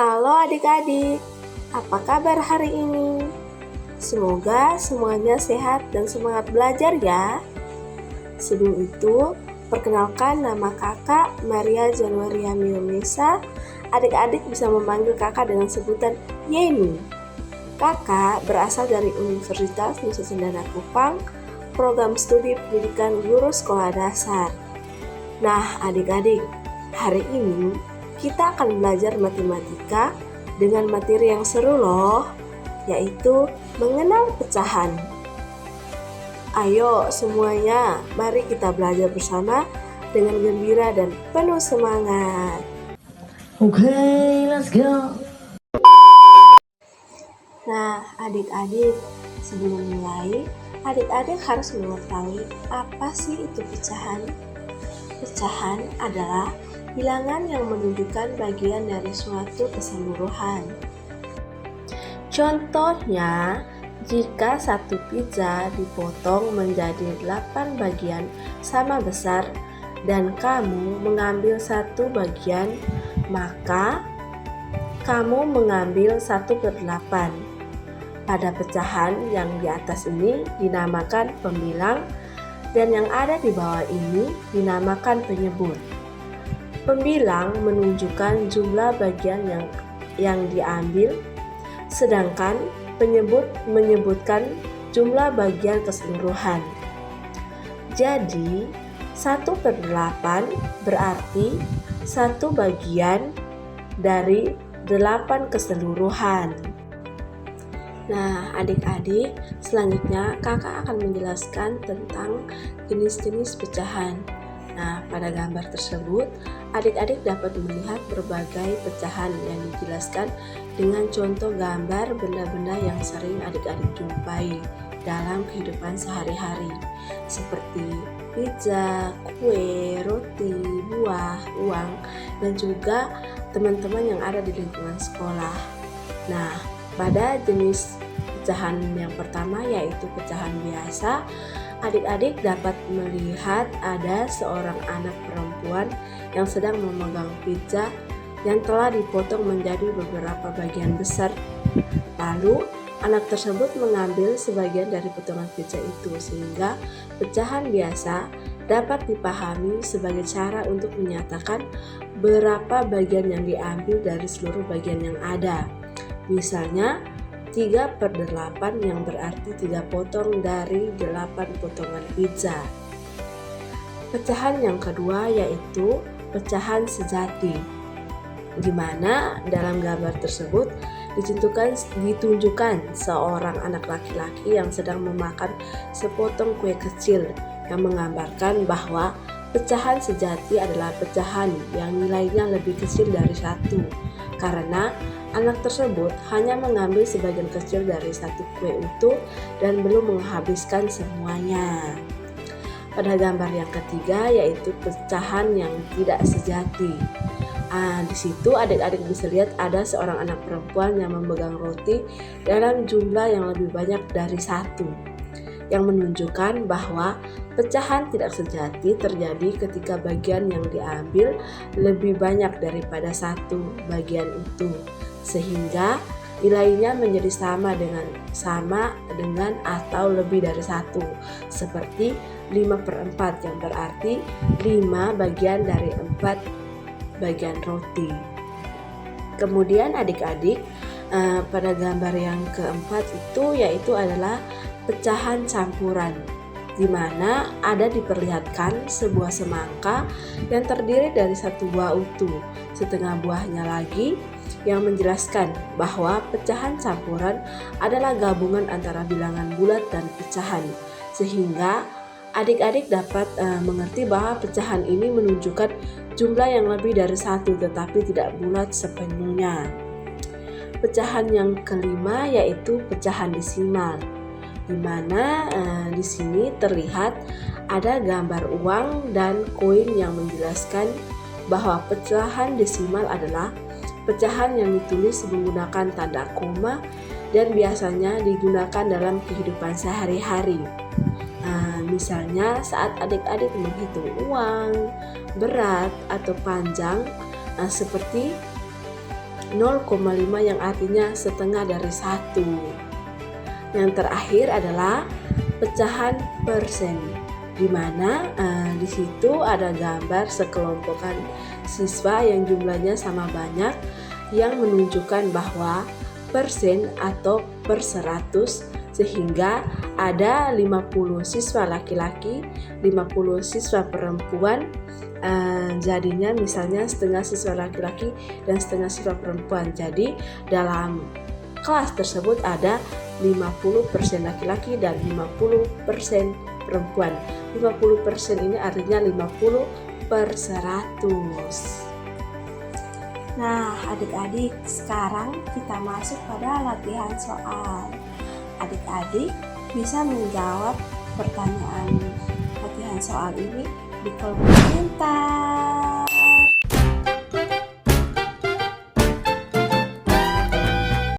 Halo adik-adik, apa kabar hari ini? Semoga semuanya sehat dan semangat belajar ya. Sebelum itu, perkenalkan nama kakak Maria Januaria Milmesa. Adik-adik bisa memanggil kakak dengan sebutan Yeni. Kakak berasal dari Universitas Nusa Cendana Kupang, program studi pendidikan guru sekolah dasar. Nah adik-adik, hari ini kita akan belajar matematika dengan materi yang seru loh, yaitu mengenal pecahan. Ayo semuanya, mari kita belajar bersama dengan gembira dan penuh semangat. Okay, let's go. Nah adik-adik, sebelum mulai, adik-adik harus mengetahui apa sih itu pecahan. Pecahan adalah bilangan yang menunjukkan bagian dari suatu keseluruhan. Contohnya, jika satu pizza dipotong menjadi 8 bagian sama besar dan kamu mengambil satu bagian, maka kamu mengambil 1/8. Pada pecahan yang di atas ini dinamakan pembilang dan yang ada di bawah ini dinamakan penyebut. Pembilang menunjukkan jumlah bagian yang diambil, sedangkan penyebut menyebutkan jumlah bagian keseluruhan. Jadi, 1/8 berarti satu bagian dari 8 keseluruhan. Nah, adik-adik, selanjutnya kakak akan menjelaskan tentang jenis-jenis pecahan. Nah, pada gambar tersebut, adik-adik dapat melihat berbagai pecahan yang dijelaskan dengan contoh gambar benda-benda yang sering adik-adik jumpai dalam kehidupan sehari-hari, seperti pizza, kue, roti, buah, uang, dan juga teman-teman yang ada di lingkungan sekolah. Nah, pada jenis pecahan yang pertama yaitu pecahan biasa, adik-adik dapat melihat ada seorang anak perempuan yang sedang memegang pizza yang telah dipotong menjadi beberapa bagian besar. Lalu, anak tersebut mengambil sebagian dari potongan pizza itu, sehingga pecahan biasa dapat dipahami sebagai cara untuk menyatakan berapa bagian yang diambil dari seluruh bagian yang ada. Misalnya, 3/8 yang berarti 3 potong dari 8 potongan pizza. Pecahan yang kedua yaitu pecahan sejati, di mana dalam gambar tersebut ditunjukkan seorang anak laki-laki yang sedang memakan sepotong kue kecil yang menggambarkan bahwa pecahan sejati adalah pecahan yang nilainya lebih kecil dari 1, karena anak tersebut hanya mengambil sebagian kecil dari satu kue utuh dan belum menghabiskan semuanya. Pada gambar yang ketiga yaitu pecahan yang tidak sejati. Di situ adik-adik bisa lihat ada seorang anak perempuan yang memegang roti dalam jumlah yang lebih banyak dari 1, yang menunjukkan bahwa pecahan tidak sejati terjadi ketika bagian yang diambil lebih banyak daripada 1 bagian utuh, sehingga nilainya menjadi sama dengan atau lebih dari 1, seperti 5/4 yang berarti 5 bagian dari 4 bagian roti. Kemudian adik-adik, pada gambar yang keempat yaitu adalah pecahan campuran, di mana ada diperlihatkan sebuah semangka yang terdiri dari 1 buah utuh, setengah buahnya lagi, yang menjelaskan bahwa pecahan campuran adalah gabungan antara bilangan bulat dan pecahan, sehingga adik-adik dapat mengerti bahwa pecahan ini menunjukkan jumlah yang lebih dari 1 tetapi tidak bulat sepenuhnya. Pecahan yang kelima yaitu pecahan desimal, di mana di sini terlihat ada gambar uang dan koin yang menjelaskan bahwa pecahan desimal adalah pecahan yang ditulis menggunakan tanda koma dan biasanya digunakan dalam kehidupan sehari-hari. Misalnya saat adik-adik menghitung uang, berat, atau panjang, seperti 0,5 yang artinya setengah dari 1. Yang terakhir adalah pecahan persen, di mana di situ ada gambar sekelompokan siswa yang jumlahnya sama banyak, yang menunjukkan bahwa persen atau per 100, sehingga ada 50 siswa laki-laki, 50 siswa perempuan. Jadinya misalnya setengah siswa laki-laki dan setengah siswa perempuan. Jadi dalam kelas tersebut ada 50% laki-laki dan 50% perempuan. 50% ini artinya 50 per 100. Nah, adik-adik, sekarang kita masuk pada latihan soal. Adik-adik bisa menjawab pertanyaan latihan soal ini di kolom komentar.